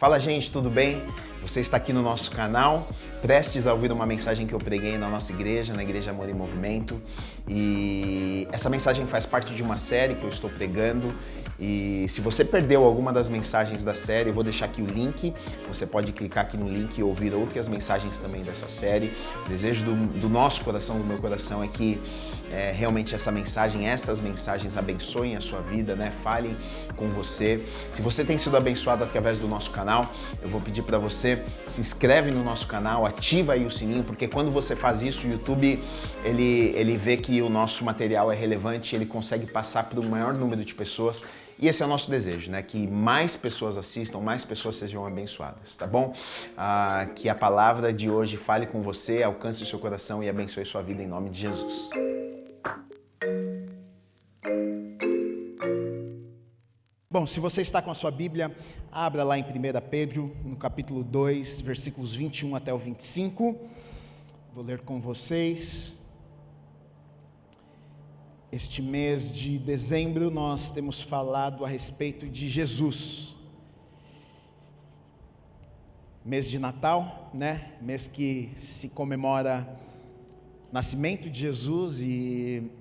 Fala, gente, tudo bem? Você está aqui no nosso canal, prestes a ouvir uma mensagem que eu preguei na nossa igreja, na Igreja Amor em Movimento. E essa mensagem faz parte de uma série que eu estou pregando. E se você perdeu alguma das mensagens da série, eu vou deixar aqui o link. Você pode clicar aqui no link e ouvir outras mensagens também dessa série. O desejo do nosso coração, do meu coração, é que realmente estas mensagens abençoem a sua vida, né? Falem com você. Se você tem sido abençoado através do nosso canal, eu vou pedir para você, se inscreve no nosso canal, ativa aí o sininho, porque quando você faz isso, o YouTube, ele vê que o nosso material é relevante, ele consegue passar para o maior número de pessoas. E esse é o nosso desejo, né? Que mais pessoas assistam, mais pessoas sejam abençoadas, tá bom? Que a palavra de hoje fale com você, alcance o seu coração e abençoe sua vida em nome de Jesus. Bom, se você está com a sua Bíblia, abra lá em 1 Pedro, no capítulo 2, versículos 21 até o 25. Vou ler com vocês. Este mês de dezembro nós temos falado a respeito de Jesus. Mês de Natal, né? Mês que se comemora o nascimento de Jesus e,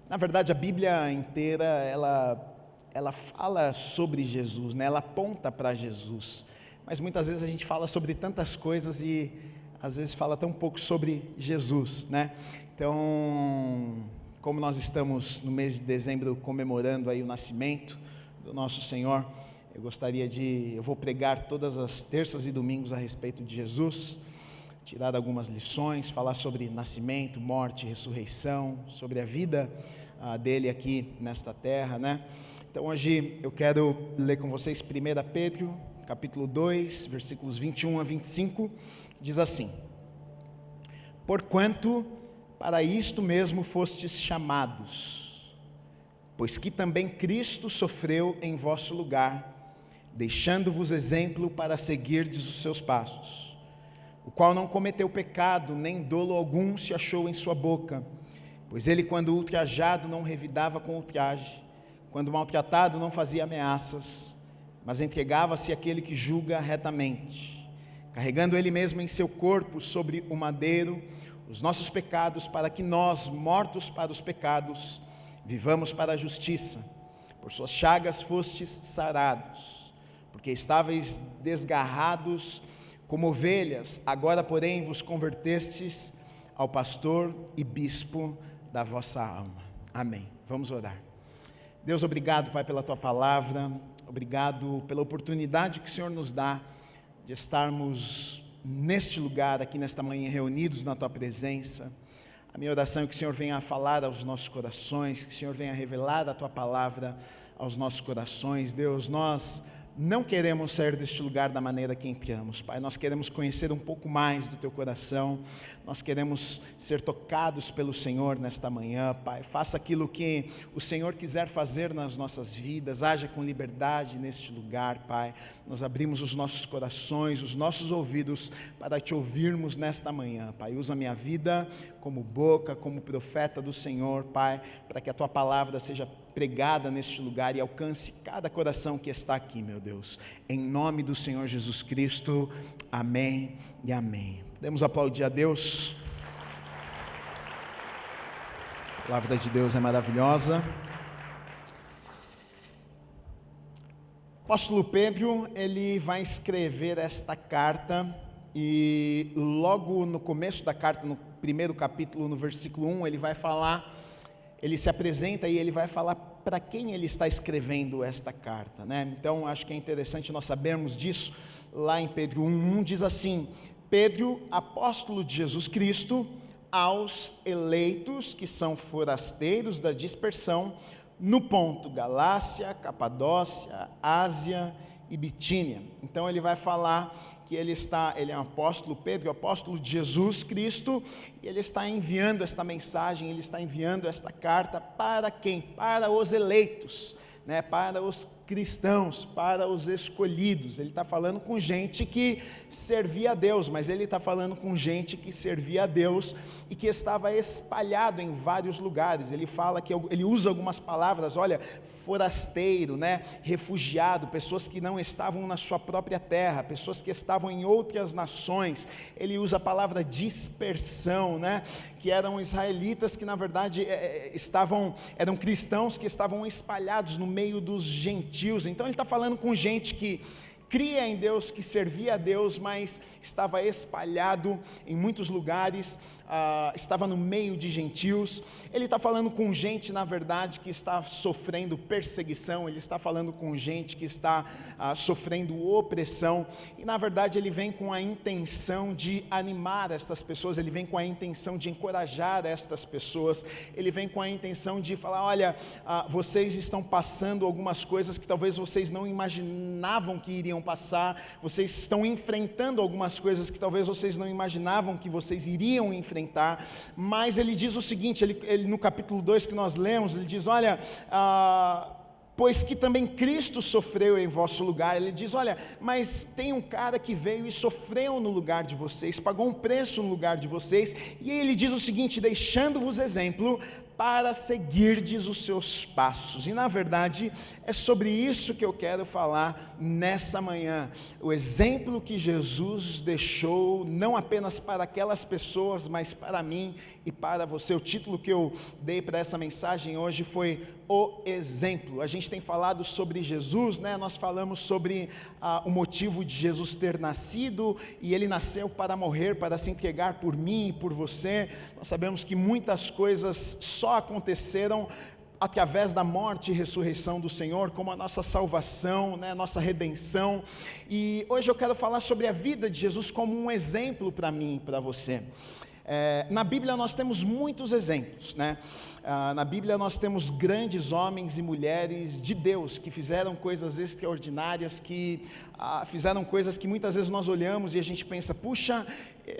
na verdade, a Bíblia inteira, ela fala sobre Jesus, né? Ela aponta para Jesus. Mas muitas vezes a gente fala sobre tantas coisas e às vezes fala tão pouco sobre Jesus, né? Então, como nós estamos no mês de dezembro comemorando aí o nascimento do nosso Senhor, eu vou pregar todas as terças e domingos a respeito de Jesus, tirar algumas lições, falar sobre nascimento, morte, ressurreição, sobre a vida dele aqui nesta terra, né? Então hoje eu quero ler com vocês 1 Pedro, capítulo 2, versículos 21 a 25, diz assim: Porquanto para isto mesmo fostes chamados, pois que também Cristo sofreu em vosso lugar, deixando-vos exemplo para seguirdes os seus passos, o qual não cometeu pecado, nem dolo algum se achou em sua boca, pois ele, quando ultrajado, não revidava com ultraje, quando maltratado, não fazia ameaças, mas entregava-se àquele que julga retamente, carregando ele mesmo em seu corpo sobre o madeiro os nossos pecados, para que nós, mortos para os pecados, vivamos para a justiça. Por suas chagas fostes sarados, porque estáveis desgarrados como ovelhas, agora porém vos convertestes ao pastor e bispo da vossa alma. Amém. Vamos orar. Deus, obrigado, Pai, pela Tua palavra, obrigado pela oportunidade que o Senhor nos dá de estarmos neste lugar, aqui nesta manhã, reunidos na Tua presença. A minha oração é que o Senhor venha a falar aos nossos corações, que o Senhor venha a revelar a Tua palavra aos nossos corações. Deus, nós não queremos sair deste lugar da maneira que entramos, Pai. Nós queremos conhecer um pouco mais do Teu coração, nós queremos ser tocados pelo Senhor nesta manhã, Pai. Faça aquilo que o Senhor quiser fazer nas nossas vidas, haja com liberdade neste lugar, Pai. Nós abrimos os nossos corações, os nossos ouvidos para Te ouvirmos nesta manhã, Pai. Usa a minha vida como boca, como profeta do Senhor, Pai, para que a Tua palavra seja pregada neste lugar e alcance cada coração que está aqui, meu Deus. Em nome do Senhor Jesus Cristo, amém e amém. Podemos aplaudir a Deus. A palavra de Deus é maravilhosa. O apóstolo Pedro, ele vai escrever esta carta e logo no começo da carta, no primeiro capítulo, no versículo 1, ele se apresenta e ele vai falar para quem ele está escrevendo esta carta, né? Então, acho que é interessante nós sabermos disso. Lá em Pedro 1:1 diz assim: Pedro, apóstolo de Jesus Cristo, aos eleitos que são forasteiros da dispersão no ponto Galácia, Capadócia, Ásia e Bitínia. Então ele vai falar que ele é um apóstolo, Pedro, apóstolo de Jesus Cristo, e ele está enviando esta mensagem, ele está enviando esta carta para quem? Para os eleitos, né? Para os cristãos, para os escolhidos. Ele está falando com gente que servia a Deus, mas ele está falando com gente que servia a Deus e que estava espalhado em vários lugares. Ele fala que ele usa algumas palavras, olha, forasteiro, né, refugiado, pessoas que não estavam na sua própria terra, pessoas que estavam em outras nações. Ele usa a palavra dispersão, né, que eram israelitas que na verdade eram cristãos que estavam espalhados no meio dos gentios. Então ele está falando com gente que cria em Deus, que servia a Deus, mas estava espalhado em muitos lugares, estava no meio de gentios. Ele está falando com gente, na verdade, que está sofrendo perseguição, ele está falando com gente que está sofrendo opressão, e na verdade ele vem com a intenção de animar estas pessoas, ele vem com a intenção de encorajar estas pessoas, ele vem com a intenção de falar, olha, vocês estão passando algumas coisas que talvez vocês não imaginavam que iriam passar, vocês estão enfrentando algumas coisas que talvez vocês não imaginavam que vocês iriam enfrentar, mas ele diz o seguinte, ele no capítulo 2 que nós lemos, ele diz, olha, pois que também Cristo sofreu em vosso lugar. Ele diz, olha, mas tem um cara que veio e sofreu no lugar de vocês, pagou um preço no lugar de vocês, e ele diz o seguinte, deixando-vos exemplo, para seguirdes os seus passos. E na verdade, é sobre isso que eu quero falar nessa manhã. O exemplo que Jesus deixou, não apenas para aquelas pessoas, mas para mim e para você. O título que eu dei para essa mensagem hoje foi O Exemplo. A gente tem falado sobre Jesus, né? Nós falamos sobre o motivo de Jesus ter nascido, e ele nasceu para morrer, para se entregar por mim e por você. Nós sabemos que muitas coisas só aconteceram através da morte e ressurreição do Senhor, como a nossa salvação, né, a nossa redenção. E hoje eu quero falar sobre a vida de Jesus como um exemplo para mim e para você. Na Bíblia nós temos muitos exemplos, né? Na Bíblia nós temos grandes homens e mulheres de Deus que fizeram coisas extraordinárias, que fizeram coisas que muitas vezes nós olhamos e a gente pensa, puxa,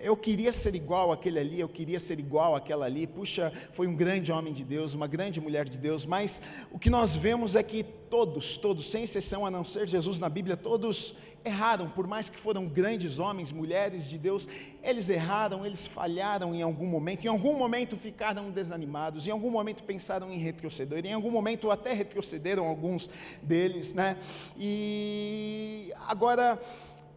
eu queria ser igual àquele ali, eu queria ser igual àquela ali, puxa, foi um grande homem de Deus, uma grande mulher de Deus, mas o que nós vemos é que todos, sem exceção a não ser Jesus na Bíblia, todos erraram, por mais que foram grandes homens, mulheres de Deus, eles erraram, eles falharam em algum momento ficaram desanimados, em algum momento pensaram em retroceder, em algum momento até retrocederam alguns deles, né? E agora,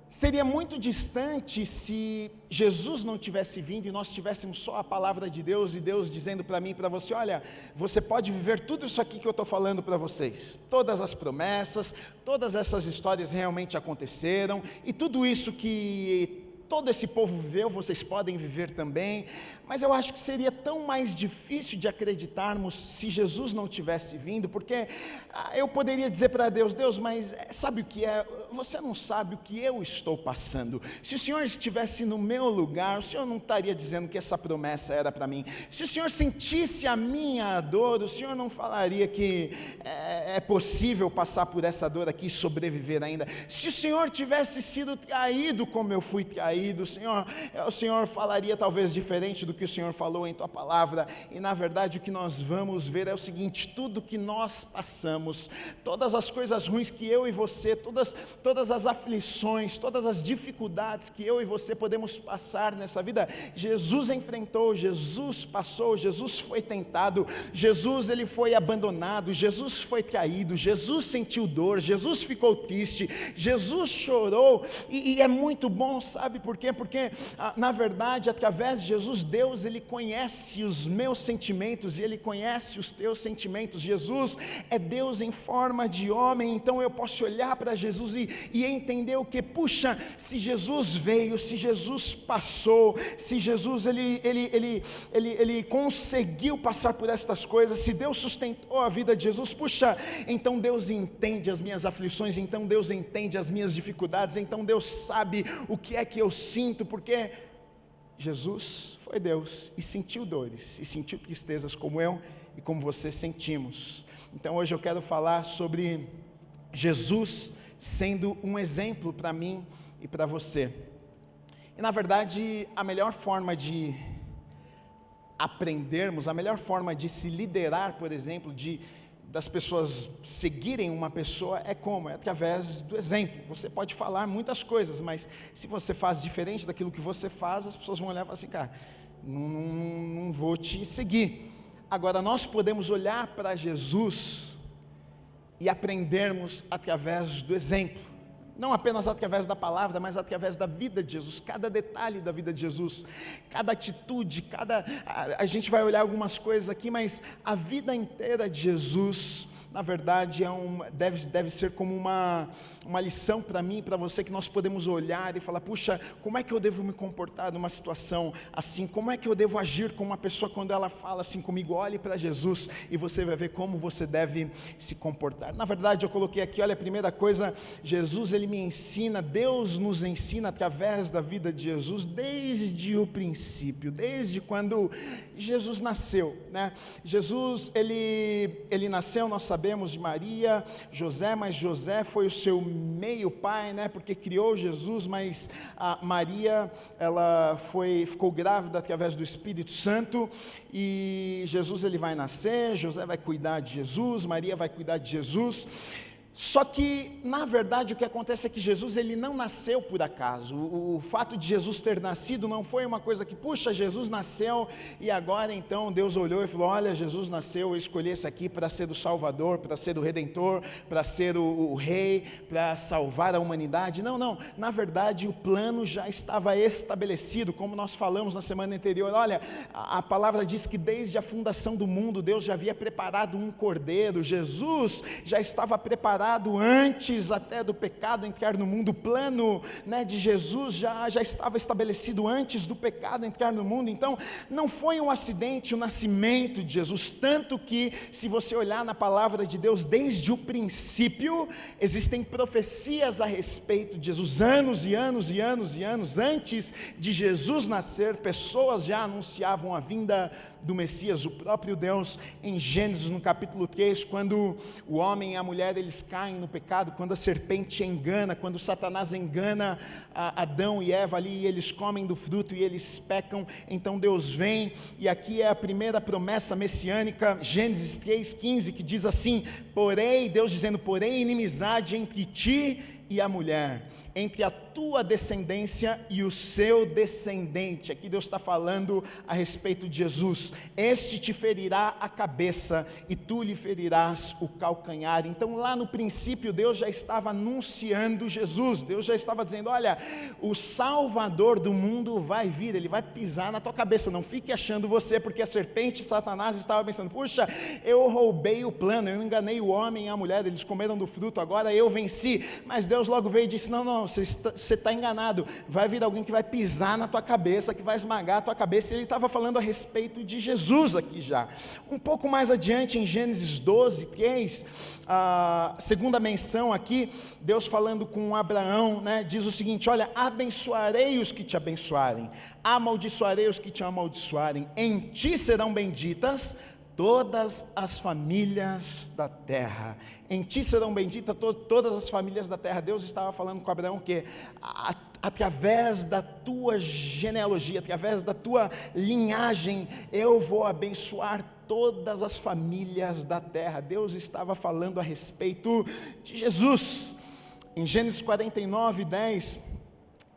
seria muito distante se Jesus não tivesse vindo e nós tivéssemos só a palavra de Deus, e Deus dizendo para mim e para você, olha, você pode viver tudo isso aqui que eu estou falando para vocês, todas as promessas, todas essas histórias realmente aconteceram, e tudo isso que todo esse povo viveu, vocês podem viver também. Mas eu acho que seria tão mais difícil de acreditarmos se Jesus não tivesse vindo, porque eu poderia dizer para Deus, Deus, mas sabe o que é? Você não sabe o que eu estou passando. Se o Senhor estivesse no meu lugar, o Senhor não estaria dizendo que essa promessa era para mim. Se o Senhor sentisse a minha dor, o Senhor não falaria que é possível passar por essa dor aqui e sobreviver ainda. Se o Senhor tivesse sido traído como eu fui traído, o Senhor falaria talvez diferente do que o Senhor falou em tua palavra. E na verdade o que nós vamos ver é o seguinte, tudo que nós passamos, todas as coisas ruins que eu e você, todas as aflições, todas as dificuldades que eu e você podemos passar nessa vida, Jesus enfrentou, Jesus passou, Jesus foi tentado, Jesus ele foi abandonado, Jesus foi traído, Jesus sentiu dor, Jesus ficou triste, Jesus chorou, e é muito bom, sabe por quê? Porque na verdade, através de Jesus, Deus ele conhece os meus sentimentos e ele conhece os teus sentimentos. Jesus é Deus em forma de homem, então eu posso olhar para Jesus e entender o que, puxa, se Jesus veio, se Jesus passou, se Jesus ele conseguiu passar por estas coisas, se Deus sustentou a vida de Jesus, puxa, então Deus entende as minhas aflições, então Deus entende as minhas dificuldades, então Deus sabe o que é que eu sinto, porque Jesus foi Deus e sentiu dores, e sentiu tristezas como eu e como você sentimos. Então hoje eu quero falar sobre Jesus sendo um exemplo para mim e para você. E na verdade, a melhor forma de aprendermos, a melhor forma de se liderar, por exemplo, de das pessoas seguirem uma pessoa é como? É através do exemplo. Você pode falar muitas coisas, mas se você faz diferente daquilo que você faz, as pessoas vão olhar e falar assim, cara, não vou te seguir. Agora, nós podemos olhar para Jesus e aprendermos através do exemplo. Não apenas através da palavra, mas através da vida de Jesus, cada detalhe da vida de Jesus, cada atitude, a gente vai olhar algumas coisas aqui, mas a vida inteira de Jesus, na verdade, deve ser como uma lição para mim e para você, que nós podemos olhar e falar, puxa, como é que eu devo me comportar numa situação assim? Como é que eu devo agir com uma pessoa quando ela fala assim comigo? Olhe para Jesus e você vai ver como você deve se comportar. Na verdade, eu coloquei aqui, olha, a primeira coisa, Jesus, ele me ensina, Deus nos ensina através da vida de Jesus, desde o princípio, desde quando Jesus nasceu, né? Jesus, ele nasceu, nós sabemos, de Maria, José, mas José foi o seu meio pai, né? Porque criou Jesus, mas a Maria, ela ficou grávida através do Espírito Santo, e Jesus, ele vai nascer, José vai cuidar de Jesus, Maria vai cuidar de Jesus. Só que, na verdade, o que acontece é que Jesus, ele não nasceu por acaso. O fato de Jesus ter nascido não foi uma coisa que, puxa, Jesus nasceu e agora então Deus olhou e falou, olha, Jesus nasceu, eu escolhi esse aqui para ser o Salvador, para ser o Redentor, para ser o Rei, para salvar a humanidade. Não, na verdade o plano já estava estabelecido, como nós falamos na semana anterior. Olha, a palavra diz que desde a fundação do mundo, Deus já havia preparado um cordeiro, Jesus já estava preparado antes até do pecado entrar no mundo. O plano, né, de Jesus já estava estabelecido antes do pecado entrar no mundo. Então não foi um acidente o nascimento de Jesus, tanto que, se você olhar na palavra de Deus, desde o princípio existem profecias a respeito de Jesus. Anos e anos e anos e anos antes de Jesus nascer, pessoas já anunciavam a vinda do Messias. O próprio Deus, em Gênesis, no capítulo 3, quando o homem e a mulher, eles caem no pecado, quando a serpente engana, quando Satanás engana Adão e Eva ali, e eles comem do fruto e eles pecam, então Deus vem, e aqui é a primeira promessa messiânica, Gênesis 3,15, que diz assim, Deus dizendo, porém inimizade entre ti e a mulher, entre a tua descendência e o seu descendente. Aqui Deus está falando a respeito de Jesus. Este te ferirá a cabeça e tu lhe ferirás o calcanhar. Então, lá no princípio, Deus já estava anunciando Jesus. Deus já estava dizendo, olha, o Salvador do mundo vai vir, ele vai pisar na tua cabeça. Não fique achando você, porque a serpente, Satanás, estava pensando, puxa, eu roubei o plano, eu enganei o homem e a mulher, eles comeram do fruto, agora eu venci. Mas Deus logo veio e disse, não, você está enganado, vai vir alguém que vai pisar na tua cabeça, que vai esmagar a tua cabeça. E ele estava falando a respeito de Jesus aqui já. Um pouco mais adiante, em Gênesis 12:3, a segunda menção aqui, Deus falando com Abraão, né, diz o seguinte, olha, abençoarei os que te abençoarem, amaldiçoarei os que te amaldiçoarem, em ti serão benditas todas as famílias da terra. Em ti serão benditas todas as famílias da terra. Deus estava falando com Abraão que através da tua genealogia, através da tua linhagem, eu vou abençoar todas as famílias da terra. Deus estava falando a respeito de Jesus. Em Gênesis 49:10,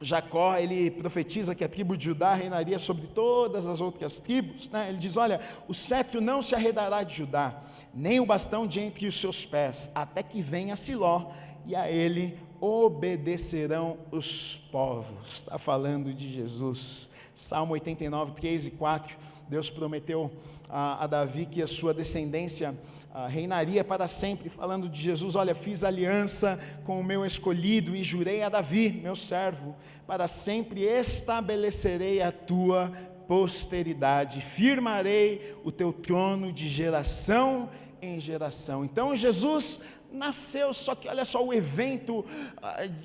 Jacó, ele profetiza que a tribo de Judá reinaria sobre todas as outras tribos, né? Ele diz, olha, o cetro não se arredará de Judá, nem o bastão de entre os seus pés, até que venha Siló, e a ele obedecerão os povos. Está falando de Jesus. Salmo 89:3 e 4, Deus prometeu a Davi que a sua descendência reinaria para sempre, falando de Jesus, olha, fiz aliança com o meu escolhido e jurei a Davi, meu servo, para sempre estabelecerei a tua posteridade, firmarei o teu trono de geração em geração. Então Jesus nasceu, só que olha só, o evento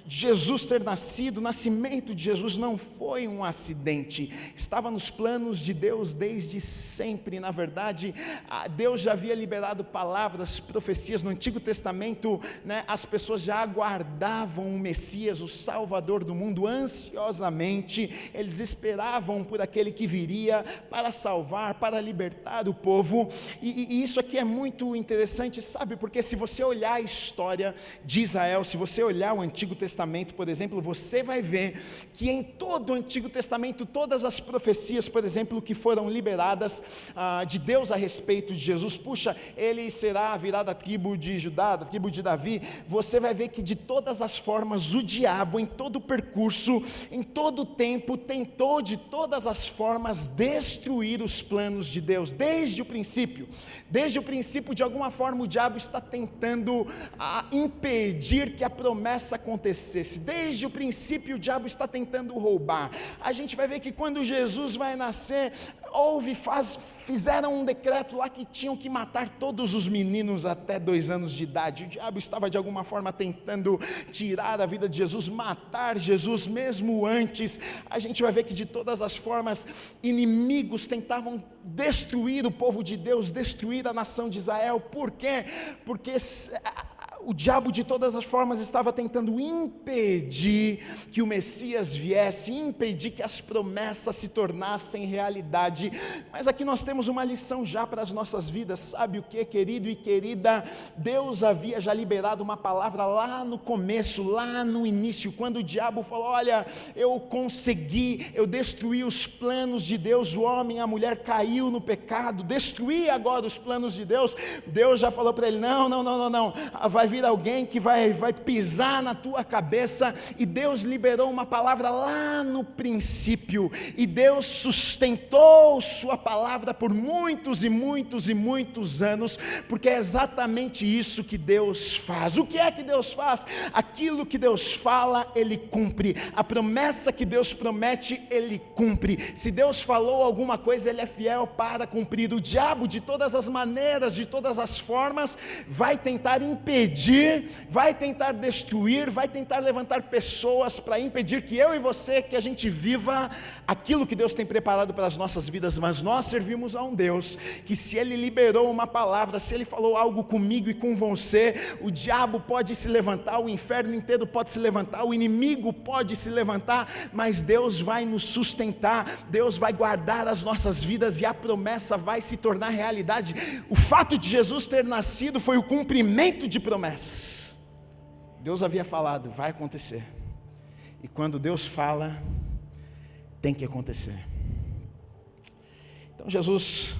de Jesus ter nascido, o nascimento de Jesus não foi um acidente, estava nos planos de Deus desde sempre. Na verdade, Deus já havia liberado palavras, profecias no Antigo Testamento, né? As pessoas já aguardavam o Messias, o Salvador do mundo, ansiosamente. Eles esperavam por aquele que viria para salvar, para libertar o povo. E isso aqui é muito interessante, sabe? Porque se você olhar a história de Israel, se você olhar o Antigo Testamento, por exemplo, você vai ver que em todo o Antigo Testamento, todas as profecias, por exemplo, que foram liberadas de Deus a respeito de Jesus, puxa, ele virá da tribo de Judá, da tribo de Davi, você vai ver que de todas as formas, o diabo, em todo o percurso, em todo o tempo, tentou de todas as formas destruir os planos de Deus, desde o princípio, de alguma forma o diabo está tentando impedir que a promessa acontecesse, desde o princípio o diabo está tentando roubar. A gente vai ver que quando Jesus vai nascer, fizeram um decreto lá que tinham que matar todos os meninos até 2 anos de idade. O diabo estava de alguma forma tentando tirar a vida de Jesus, matar Jesus mesmo antes. A gente vai ver que de todas as formas, inimigos tentavam destruir o povo de Deus, destruir a nação de Israel. Por quê? Porque o diabo de todas as formas estava tentando impedir que o Messias viesse, impedir que as promessas se tornassem realidade. Mas aqui nós temos uma lição já para as nossas vidas, sabe o que, querido e querida? Deus havia já liberado uma palavra lá no começo, lá no início, quando o diabo falou: olha, eu destruí os planos de Deus, o homem, a mulher caiu no pecado, destruí agora os planos de Deus. Deus já falou para ele: não, vai vir alguém que vai pisar na tua cabeça. E Deus liberou uma palavra lá no princípio, e Deus sustentou sua palavra por muitos e muitos e muitos anos, porque é exatamente isso que Deus faz. O que é que Deus faz? Aquilo que Deus fala, Ele cumpre. A promessa que Deus promete, Ele cumpre. Se Deus falou alguma coisa, Ele é fiel para cumprir. O diabo, de todas as maneiras, de todas as formas, vai tentar impedir, vai tentar destruir, vai tentar levantar pessoas para impedir que eu e você, que a gente viva aquilo que Deus tem preparado para as nossas vidas. Mas nós servimos a um Deus que, se Ele liberou uma palavra, se Ele falou algo comigo e com você, o diabo pode se levantar, o inferno inteiro pode se levantar, o inimigo pode se levantar, mas Deus vai nos sustentar, Deus vai guardar as nossas vidas, e a promessa vai se tornar realidade. O fato de Jesus ter nascido foi o cumprimento de promessas. Deus havia falado, vai acontecer. E quando Deus fala, tem que acontecer. Então Jesus,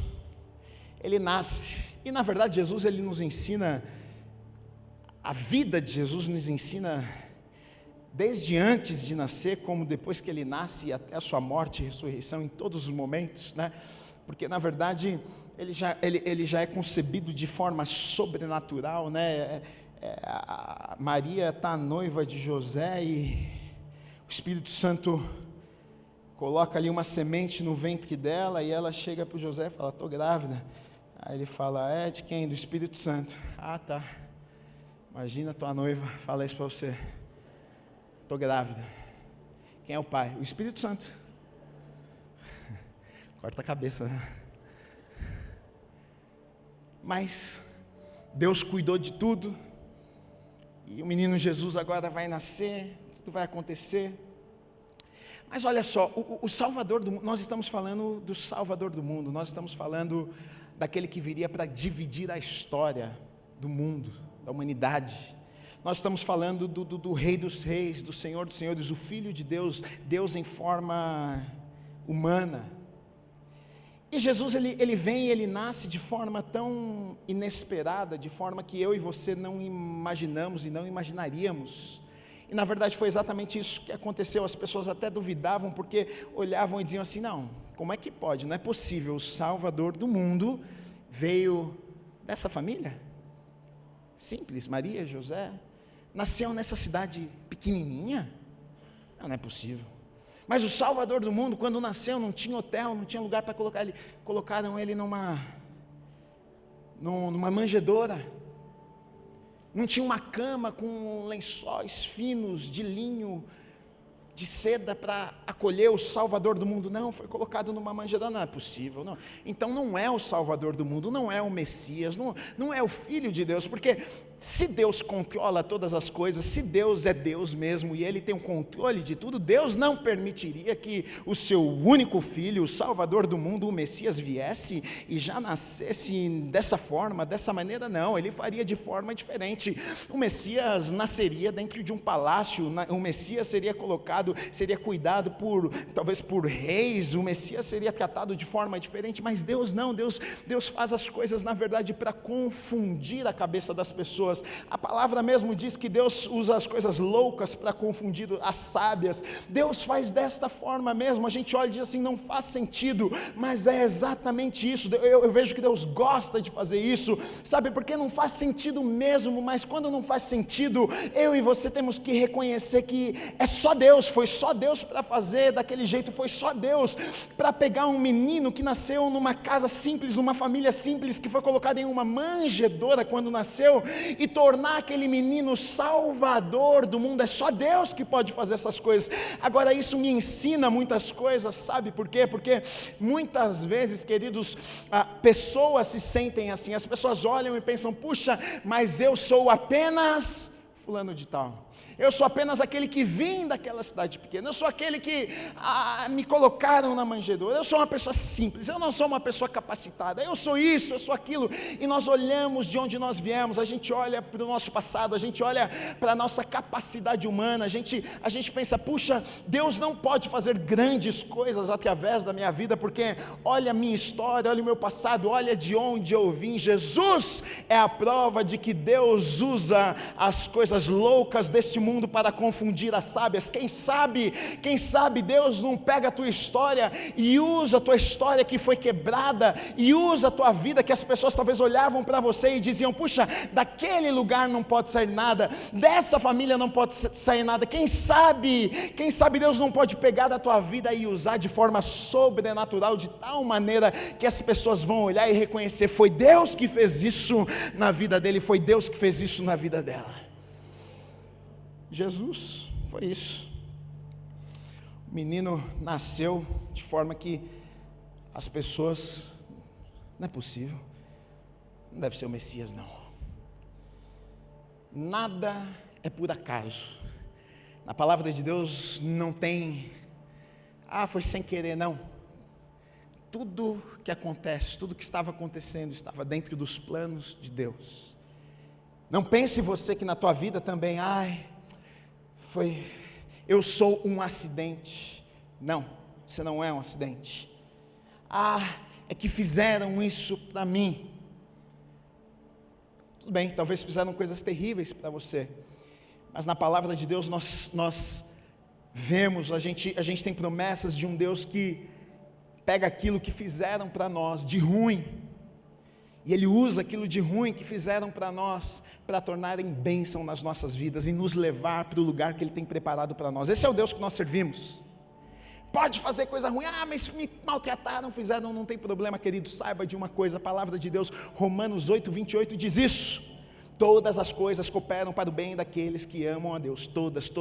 Ele nasce. E na verdade Jesus, Ele nos ensina, a vida de Jesus nos ensina, desde antes de nascer, como depois que Ele nasce, até a sua morte e ressurreição, em todos os momentos, né? Porque na verdade ele já é concebido de forma sobrenatural, né? Maria está noiva de José, e o Espírito Santo coloca ali uma semente no ventre dela, e ela chega para o José e fala: estou grávida. Aí ele fala: é de quem? Do Espírito Santo. Ah, tá. Imagina, tua noiva fala isso para você: estou grávida. Quem é o pai? O Espírito Santo. Corta a cabeça, né? Mas Deus cuidou de tudo, e o menino Jesus agora vai nascer, tudo vai acontecer. Mas olha só, o Salvador do mundo, nós estamos falando do Salvador do mundo, nós estamos falando daquele que viria para dividir a história do mundo, da humanidade. Nós estamos falando do Rei dos Reis, do Senhor dos Senhores, o Filho de Deus, Deus em forma humana. E Jesus, ele vem e ele nasce de forma tão inesperada, de forma que eu e você não imaginamos e não imaginaríamos. E na verdade foi exatamente isso que aconteceu. As pessoas até duvidavam, porque olhavam e diziam assim: não, como é que pode? Não é possível, o Salvador do mundo veio dessa família? Simples, Maria, José, nasceu nessa cidade pequenininha? Não é possível. Mas o Salvador do mundo, quando nasceu, não tinha hotel, não tinha lugar para colocar ele. Colocaram ele numa manjedoura. Não tinha uma cama com lençóis finos de linho, de seda para acolher o Salvador do mundo. Não, foi colocado numa manjedoura. Não é possível, não. Então não é o Salvador do mundo, não é o Messias, não é o Filho de Deus, porque se Deus controla todas as coisas, se Deus é Deus mesmo e Ele tem o controle de tudo, Deus não permitiria que o seu único Filho, o Salvador do mundo, o Messias, viesse e já nascesse dessa forma, dessa maneira. Não, Ele faria de forma diferente. O Messias nasceria dentro de um palácio, o Messias seria colocado, seria cuidado talvez por reis, o Messias seria tratado de forma diferente, mas Deus não, Deus faz as coisas na verdade para confundir a cabeça das pessoas. A palavra mesmo diz que Deus usa as coisas loucas para confundir as sábias. Deus faz desta forma mesmo. A gente olha e diz assim, não faz sentido, mas é exatamente isso. Eu vejo que Deus gosta de fazer isso, sabe, porque não faz sentido mesmo, mas quando não faz sentido, eu e você temos que reconhecer que é só Deus, foi só Deus para fazer daquele jeito, foi só Deus para pegar um menino que nasceu numa casa simples, numa família simples, que foi colocado em uma manjedoura quando nasceu, e tornar aquele menino salvador do mundo. É só Deus que pode fazer essas coisas. Agora isso me ensina muitas coisas, sabe por quê? Porque muitas vezes, queridos, pessoas se sentem assim, as pessoas olham e pensam, puxa, mas eu sou apenas fulano de tal. Eu sou apenas aquele que vim daquela cidade pequena, eu sou aquele que me colocaram na manjedoura, eu sou uma pessoa simples, eu não sou uma pessoa capacitada, eu sou isso, eu sou aquilo, e nós olhamos de onde nós viemos, a gente olha para o nosso passado, a gente olha para a nossa capacidade humana, a gente pensa, puxa, Deus não pode fazer grandes coisas através da minha vida, porque olha a minha história, olha o meu passado, olha de onde eu vim. Jesus é a prova de que Deus usa as coisas loucas deste mundo para confundir as sábias. Quem sabe Deus não pega a tua história e usa a tua história que foi quebrada, e usa a tua vida que as pessoas talvez olhavam para você e diziam, puxa, daquele lugar não pode sair nada, dessa família não pode sair nada. Quem sabe Deus não pode pegar da tua vida e usar de forma sobrenatural, de tal maneira que as pessoas vão olhar e reconhecer, foi Deus que fez isso na vida dele, foi Deus que fez isso na vida dela. Jesus foi isso. O menino nasceu de forma que as pessoas, não é possível, não deve ser o Messias não. Nada é por acaso. Na palavra de Deus não tem, foi sem querer, não. Tudo que acontece, tudo que estava acontecendo estava dentro dos planos de Deus. Não pense você que na tua vida também, eu sou um acidente. Não, você não é um acidente. É que fizeram isso para mim. Tudo bem, talvez fizeram coisas terríveis para você, mas na palavra de Deus nós vemos, a gente tem promessas de um Deus que pega aquilo que fizeram para nós de ruim, e Ele usa aquilo de ruim que fizeram para nós, para tornarem bênção nas nossas vidas e nos levar para o lugar que Ele tem preparado para nós. Esse é o Deus que nós servimos. Pode fazer coisa ruim, mas me maltrataram, fizeram, não tem problema, querido, saiba de uma coisa, a palavra de Deus, Romanos 8:28 diz isso. Todas as coisas cooperam para o bem daqueles que amam a Deus, todas,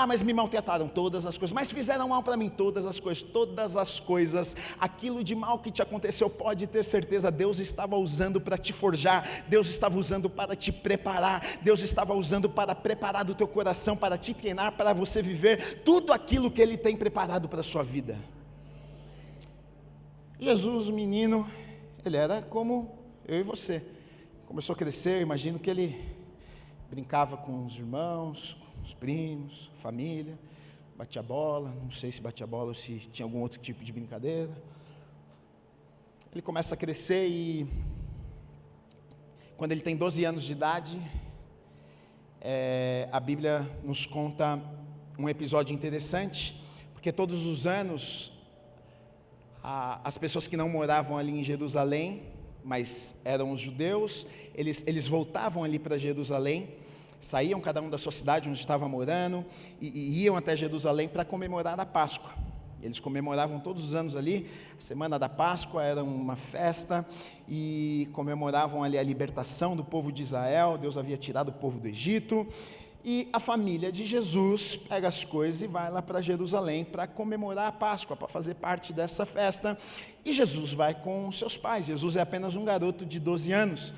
mas me maltrataram, todas as coisas, mas fizeram mal para mim, todas as coisas, aquilo de mal que te aconteceu, pode ter certeza, Deus estava usando para te forjar, Deus estava usando para te preparar, Deus estava usando para preparar o teu coração, para te treinar, para você viver tudo aquilo que Ele tem preparado para a sua vida. Jesus, o menino, ele era como eu e você. Começou a crescer, eu imagino que ele brincava com os irmãos, com os primos, família, batia bola, não sei se batia bola ou se tinha algum outro tipo de brincadeira. Ele começa a crescer e quando ele tem 12 anos de idade, a Bíblia nos conta um episódio interessante, porque todos os anos, as pessoas que não moravam ali em Jerusalém, mas eram os judeus, eles voltavam ali para Jerusalém, saíam cada um da sua cidade onde estava morando, e iam até Jerusalém para comemorar a Páscoa. Eles comemoravam todos os anos ali, a semana da Páscoa era uma festa, e comemoravam ali a libertação do povo de Israel. Deus havia tirado o povo do Egito, e a família de Jesus pega as coisas e vai lá para Jerusalém para comemorar a Páscoa, para fazer parte dessa festa. E Jesus vai com seus pais. Jesus é apenas um garoto de 12 anos.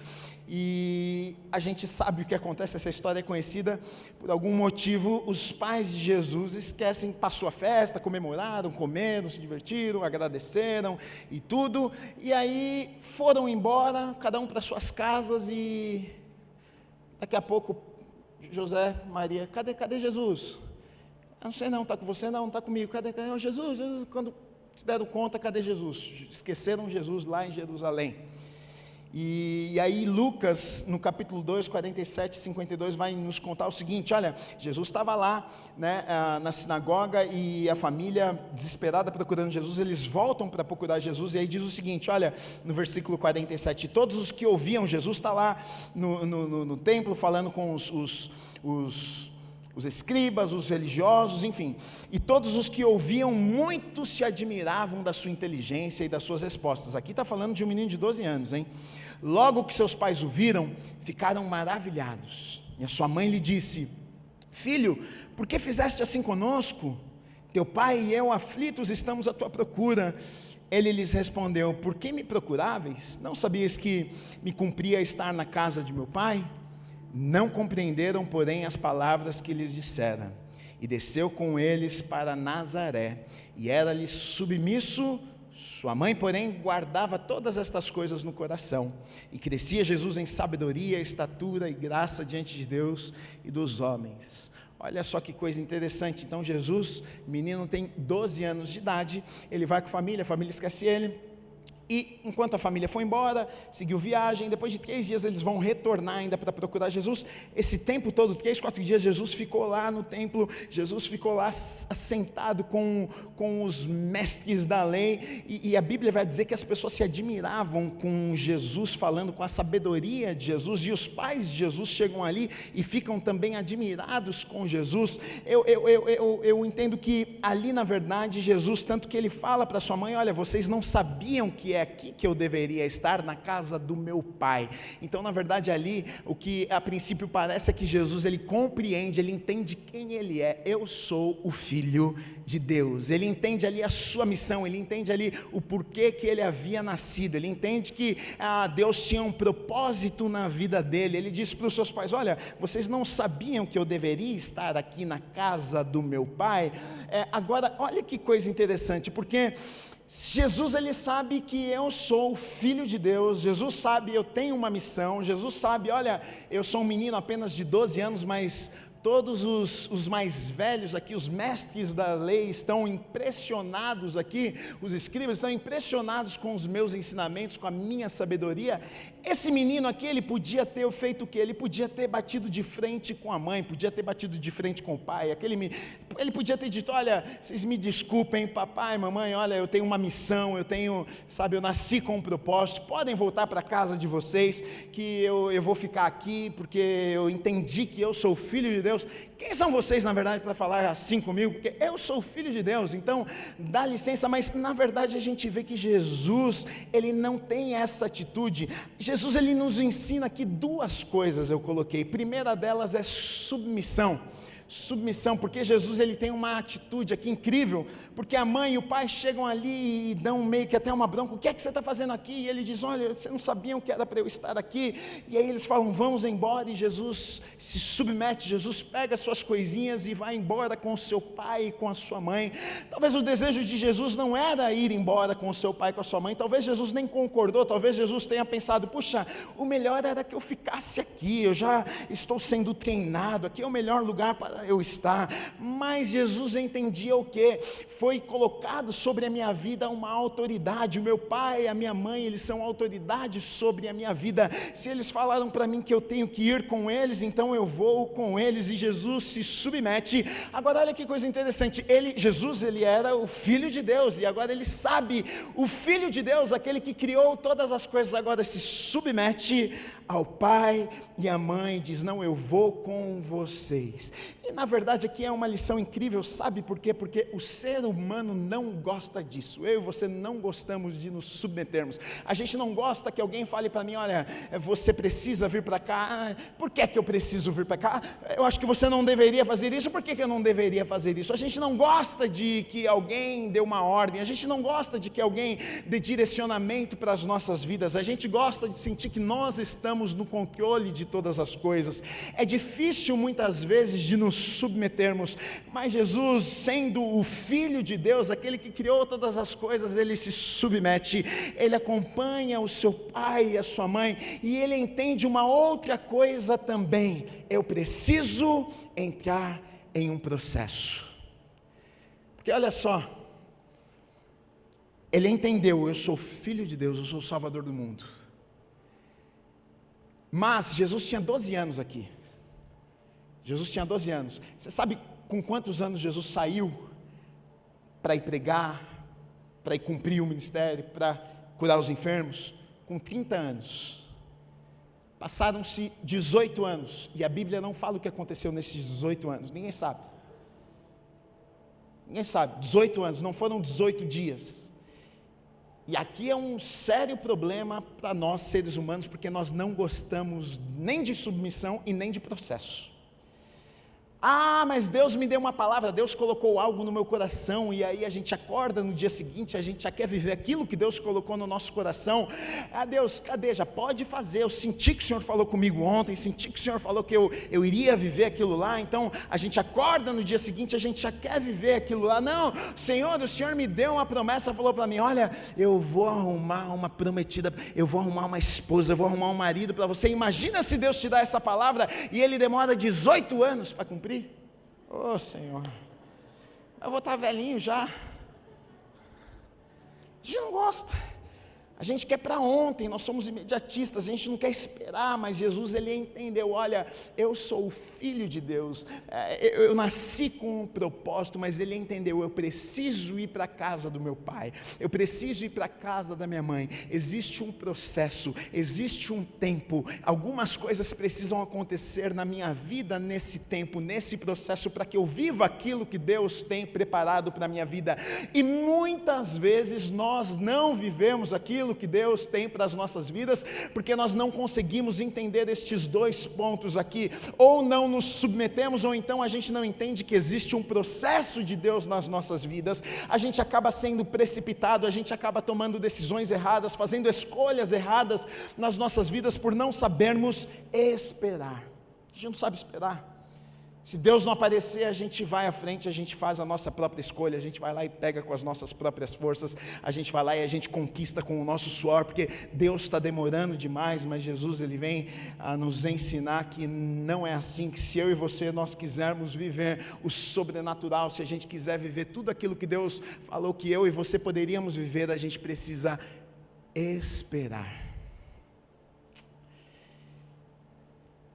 E a gente sabe o que acontece, essa história é conhecida. Por algum motivo, os pais de Jesus esquecem, passou a festa, comemoraram, comeram, se divertiram, agradeceram e tudo. E aí foram embora, cada um para suas casas, e daqui a pouco, José, Maria, cadê Jesus? Eu não sei não, está com você? Não, está comigo. Cadê Jesus? Quando se deram conta, cadê Jesus? Esqueceram Jesus lá em Jerusalém. E aí Lucas, no capítulo 2, 47 e 52, vai nos contar o seguinte: olha, Jesus estava lá, né, na sinagoga, e a família desesperada procurando Jesus. Eles voltam para procurar Jesus, e aí diz o seguinte, olha, no versículo 47, todos os que ouviam Jesus, está lá no templo falando com os escribas, os religiosos, enfim, e todos os que ouviam muito se admiravam da sua inteligência e das suas respostas. Aqui está falando de um menino de 12 anos, hein? Logo que seus pais o viram, ficaram maravilhados, e a sua mãe lhe disse: filho, por que fizeste assim conosco? Teu pai e eu aflitos estamos à tua procura. Ele lhes respondeu: por que me procuráveis? Não sabias que me cumpria estar na casa de meu pai? Não compreenderam, porém, as palavras que lhes dissera. E desceu com eles para Nazaré, e era-lhe submisso. Sua mãe, porém, guardava todas estas coisas no coração. E crescia Jesus em sabedoria, estatura e graça diante de Deus e dos homens. Olha só que coisa interessante. Então Jesus, menino, tem 12 anos de idade, ele vai com a família esquece ele. E enquanto a família foi embora, seguiu viagem, depois de 3 dias eles vão retornar ainda para procurar Jesus. Esse tempo todo, 3, 4 dias, Jesus ficou lá no templo, Jesus ficou lá assentado com os mestres da lei, e a Bíblia vai dizer que as pessoas se admiravam com Jesus falando, com a sabedoria de Jesus, e os pais de Jesus chegam ali e ficam também admirados com Jesus. Eu entendo que ali, na verdade, Jesus, tanto que ele fala para sua mãe: olha, vocês não sabiam que é aqui que eu deveria estar, na casa do meu pai. Então, na verdade, ali, o que a princípio parece é que Jesus, ele compreende, ele entende quem ele é. Eu sou o Filho de Deus. Ele entende ali a sua missão, ele entende ali o porquê que ele havia nascido, ele entende que Deus tinha um propósito na vida dele. Ele diz para os seus pais: olha, vocês não sabiam que eu deveria estar aqui na casa do meu pai? Agora, olha que coisa interessante, porque Jesus, ele sabe que eu sou o Filho de Deus. Jesus sabe, eu tenho uma missão. Jesus sabe, olha, eu sou um menino apenas de 12 anos, mas todos os mais velhos aqui, os mestres da lei, estão impressionados aqui, os escribas estão impressionados com os meus ensinamentos, com a minha sabedoria. Esse menino aqui, ele podia ter feito o quê? Ele podia ter batido de frente com a mãe, podia ter batido de frente com o pai. Ele podia ter dito: olha, vocês me desculpem, papai, mamãe, olha, eu tenho uma missão, eu nasci com um propósito, podem voltar para a casa de vocês, que eu vou ficar aqui, porque eu entendi que eu sou o Filho de Deus. Quem são vocês, na verdade, para falar assim comigo? Porque eu sou o Filho de Deus, então dá licença. Mas na verdade a gente vê que Jesus, ele não tem essa atitude. Jesus, ele nos ensina aqui 2 coisas, eu coloquei. Primeira delas é submissão, porque Jesus, ele tem uma atitude aqui incrível, porque a mãe e o pai chegam ali e dão meio que até uma bronca: o que é que você está fazendo aqui? E ele diz: olha, vocês não sabiam que era para eu estar aqui? E aí eles falam: vamos embora, e Jesus se submete, Jesus pega as suas coisinhas e vai embora com o seu pai e com a sua mãe. Talvez o desejo de Jesus não era ir embora com o seu pai e com a sua mãe, talvez Jesus nem concordou, talvez Jesus tenha pensado: puxa, o melhor era que eu ficasse aqui, eu já estou sendo treinado, aqui é o melhor lugar para eu estar. Mas Jesus entendia o que? Foi colocado sobre a minha vida uma autoridade. O meu pai e a minha mãe, eles são autoridade sobre a minha vida. Se eles falaram para mim que eu tenho que ir com eles, então eu vou com eles. E Jesus se submete. Agora olha que coisa interessante, Jesus, ele era o Filho de Deus, e agora ele sabe, o Filho de Deus, aquele que criou todas as coisas, agora se submete ao pai e à mãe, diz: não, eu vou com vocês. E na verdade aqui é uma lição incrível, sabe por quê? Porque o ser humano não gosta disso. Eu e você não gostamos de nos submetermos. A gente não gosta que alguém fale para mim, olha, você precisa vir para cá. Por que eu preciso vir para cá? Eu acho que você não deveria fazer isso. Por que eu não deveria fazer isso? A gente não gosta de que alguém dê uma ordem. A gente não gosta de que alguém dê direcionamento para as nossas vidas. A gente gosta de sentir que nós estamos no controle de todas as coisas. É difícil muitas vezes de nos submetermos, mas Jesus, sendo o Filho de Deus, aquele que criou todas as coisas, ele se submete, ele acompanha o seu pai e a sua mãe, e ele entende uma outra coisa também: eu preciso entrar em um processo. Porque olha só, ele entendeu, eu sou Filho de Deus, eu sou o Salvador do mundo. Mas Jesus tinha 12 anos aqui. Jesus tinha 12 anos. Você sabe com quantos anos Jesus saiu para ir pregar, para ir cumprir o ministério, para curar os enfermos? Com 30 anos. Passaram-se 18 anos, e a Bíblia não fala o que aconteceu nesses 18 anos, ninguém sabe. Ninguém sabe, 18 anos, não foram 18 dias. E aqui é um sério problema para nós seres humanos, porque nós não gostamos nem de submissão e nem de processo. Ah, mas Deus me deu uma palavra, Deus colocou algo no meu coração, e aí a gente acorda no dia seguinte, a gente já quer viver aquilo que Deus colocou no nosso coração. Ah, Deus, cadê? Já pode fazer, eu senti que o Senhor falou comigo ontem, senti que o Senhor falou que eu iria viver aquilo lá, então a gente acorda no dia seguinte, a gente já quer viver aquilo lá. Não, Senhor, o Senhor me deu uma promessa, falou para mim, olha, eu vou arrumar uma prometida, eu vou arrumar uma esposa, eu vou arrumar um marido para você. Imagina se Deus te dá essa palavra, e ele demora 18 anos para cumprir. Oh, Senhor, eu vou estar velhinho já. A gente não gosta. A gente quer para ontem, nós somos imediatistas, a gente não quer esperar, mas Jesus, ele entendeu, olha, eu sou o Filho de Deus, eu nasci com um propósito, mas ele entendeu, eu preciso ir para a casa do meu pai, eu preciso ir para a casa da minha mãe. Existe um processo, existe um tempo, algumas coisas precisam acontecer na minha vida nesse tempo, nesse processo, para que eu viva aquilo que Deus tem preparado para a minha vida. E muitas vezes nós não vivemos aquilo que Deus tem para as nossas vidas, porque nós não conseguimos entender estes dois pontos aqui, ou não nos submetemos, ou então a gente não entende que existe um processo de Deus nas nossas vidas, a gente acaba sendo precipitado, a gente acaba tomando decisões erradas, fazendo escolhas erradas nas nossas vidas, por não sabermos esperar. A gente não sabe esperar. Se Deus não aparecer, a gente vai à frente, a gente faz a nossa própria escolha, a gente vai lá e pega com as nossas próprias forças, a gente vai lá e a gente conquista com o nosso suor, porque Deus está demorando demais, mas Jesus, ele vem a nos ensinar que não é assim, que se eu e você, nós quisermos viver o sobrenatural, se a gente quiser viver tudo aquilo que Deus falou que eu e você poderíamos viver, a gente precisa esperar.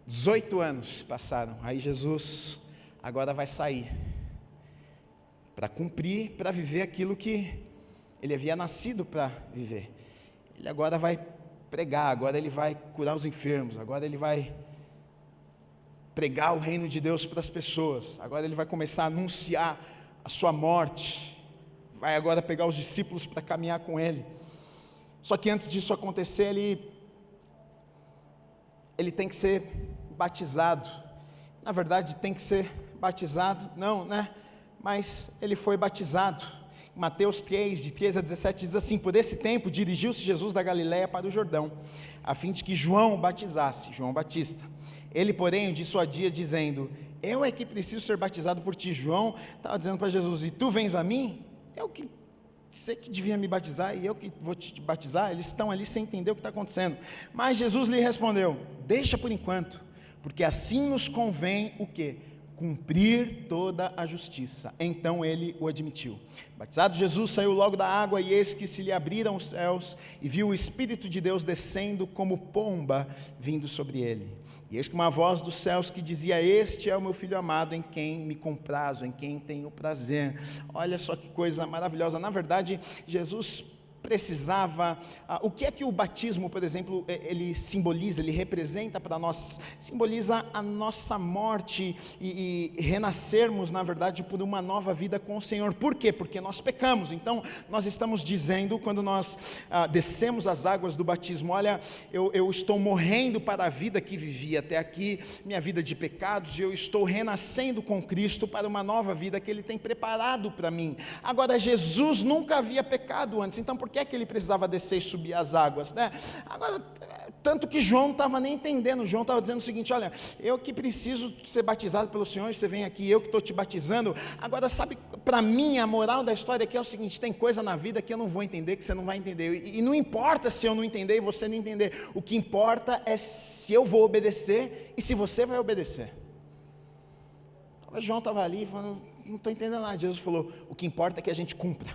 18 anos passaram, aí Jesus agora vai sair para cumprir, para viver aquilo que ele havia nascido para viver. Ele agora vai pregar, agora ele vai curar os enfermos, agora ele vai pregar o reino de Deus para as pessoas, agora ele vai começar a anunciar a sua morte, vai agora pegar os discípulos para caminhar com ele. Só que antes disso acontecer, ele tem que ser batizado. Na verdade tem que ser batizado, não, né? Mas ele foi batizado. Mateus 3, de 13 a 17 diz assim: por esse tempo dirigiu-se Jesus da Galiléia para o Jordão, a fim de que João o batizasse, João Batista. Ele, porém, o dissuadia, dizendo: eu é que preciso ser batizado por ti. João estava dizendo para Jesus: e tu vens a mim? Eu que sei que devia me batizar, e eu que vou te batizar? Eles estão ali sem entender o que está acontecendo. Mas Jesus lhe respondeu: deixa por enquanto, porque assim nos convém o quê? Cumprir toda a justiça. Então ele o admitiu. Batizado Jesus, saiu logo da água, e eis que se lhe abriram os céus, e viu o Espírito de Deus descendo como pomba, vindo sobre ele. E eis que uma voz dos céus que dizia: este é o meu Filho amado, em quem me comprazo, em quem tenho prazer. Olha só que coisa maravilhosa. Na verdade, Jesus precisava, o que é que o batismo, por exemplo, ele simboliza, ele representa para nós? Simboliza a nossa morte e renascermos, na verdade, por uma nova vida com o Senhor. Por quê? Porque nós pecamos. Então, nós estamos dizendo, quando nós descemos as águas do batismo, olha, eu estou morrendo para a vida que vivi até aqui, minha vida de pecados, e eu estou renascendo com Cristo para uma nova vida que Ele tem preparado para mim. Agora, Jesus nunca havia pecado antes, então por que é que Ele precisava descer e subir as águas, né? Agora, tanto que João não estava nem entendendo. João estava dizendo o seguinte: olha, eu que preciso ser batizado pelo Senhor, você vem aqui, eu que estou te batizando. Agora, sabe, para mim a moral da história aqui é o seguinte: tem coisa na vida que eu não vou entender, que você não vai entender, e não importa se eu não entender e você não entender, o que importa é se eu vou obedecer e se você vai obedecer. João estava ali falando, não estou entendendo nada. Jesus falou: o que importa é que a gente cumpra,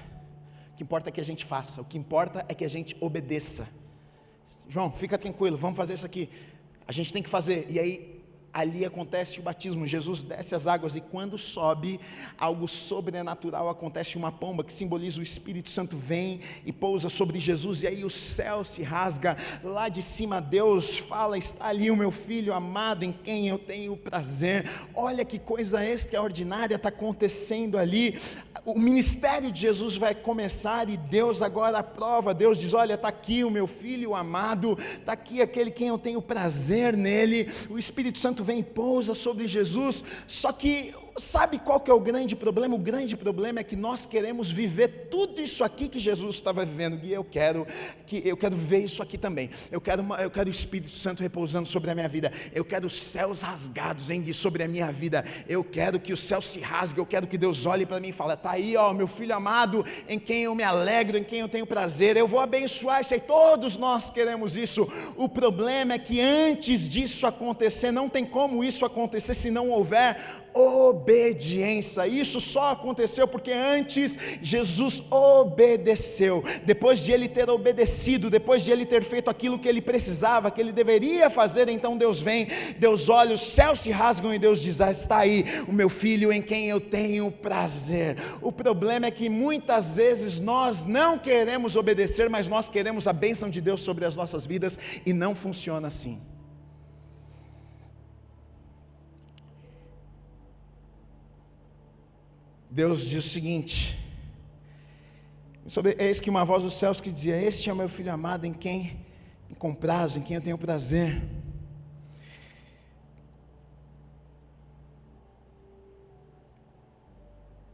o que importa é que a gente faça, o que importa é que a gente obedeça. João, fica tranquilo, vamos fazer isso aqui, a gente tem que fazer. E aí, ali acontece o batismo. Jesus desce as águas e quando sobe, algo sobrenatural acontece. Uma pomba que simboliza o Espírito Santo vem e pousa sobre Jesus, e aí o céu se rasga. Lá de cima Deus fala: está ali o meu filho amado em quem eu tenho prazer. Olha que coisa extraordinária está acontecendo ali. O ministério de Jesus vai começar e Deus agora aprova. Deus diz: olha, está aqui o meu filho amado, está aqui aquele quem eu tenho prazer nele. O Espírito Santo vem e pousa sobre Jesus. Só que sabe qual que é o grande problema? O grande problema é que nós queremos viver tudo isso aqui que Jesus estava vivendo, e eu quero viver isso aqui também. Eu quero o Espírito Santo repousando sobre a minha vida, eu quero os céus rasgados sobre a minha vida, eu quero que o céu se rasgue, eu quero que Deus olhe para mim e fale: está aí, ó, meu filho amado, em quem eu me alegro, em quem eu tenho prazer, eu vou abençoar isso aí. Todos nós queremos isso. O problema é que antes disso acontecer, não tem como isso acontecer se não houver obediência. Isso só aconteceu porque antes Jesus obedeceu. Depois de ele ter obedecido, depois de ele ter feito aquilo que ele precisava, que ele deveria fazer, então Deus vem, Deus olha, os céus se rasgam e Deus diz: está aí o meu filho em quem eu tenho prazer. O problema é que muitas vezes nós não queremos obedecer, mas nós queremos a bênção de Deus sobre as nossas vidas, e não funciona assim. Deus diz o seguinte: eis que uma voz dos céus que dizia: este é o meu filho amado em quem me comprazo, em quem eu tenho prazer.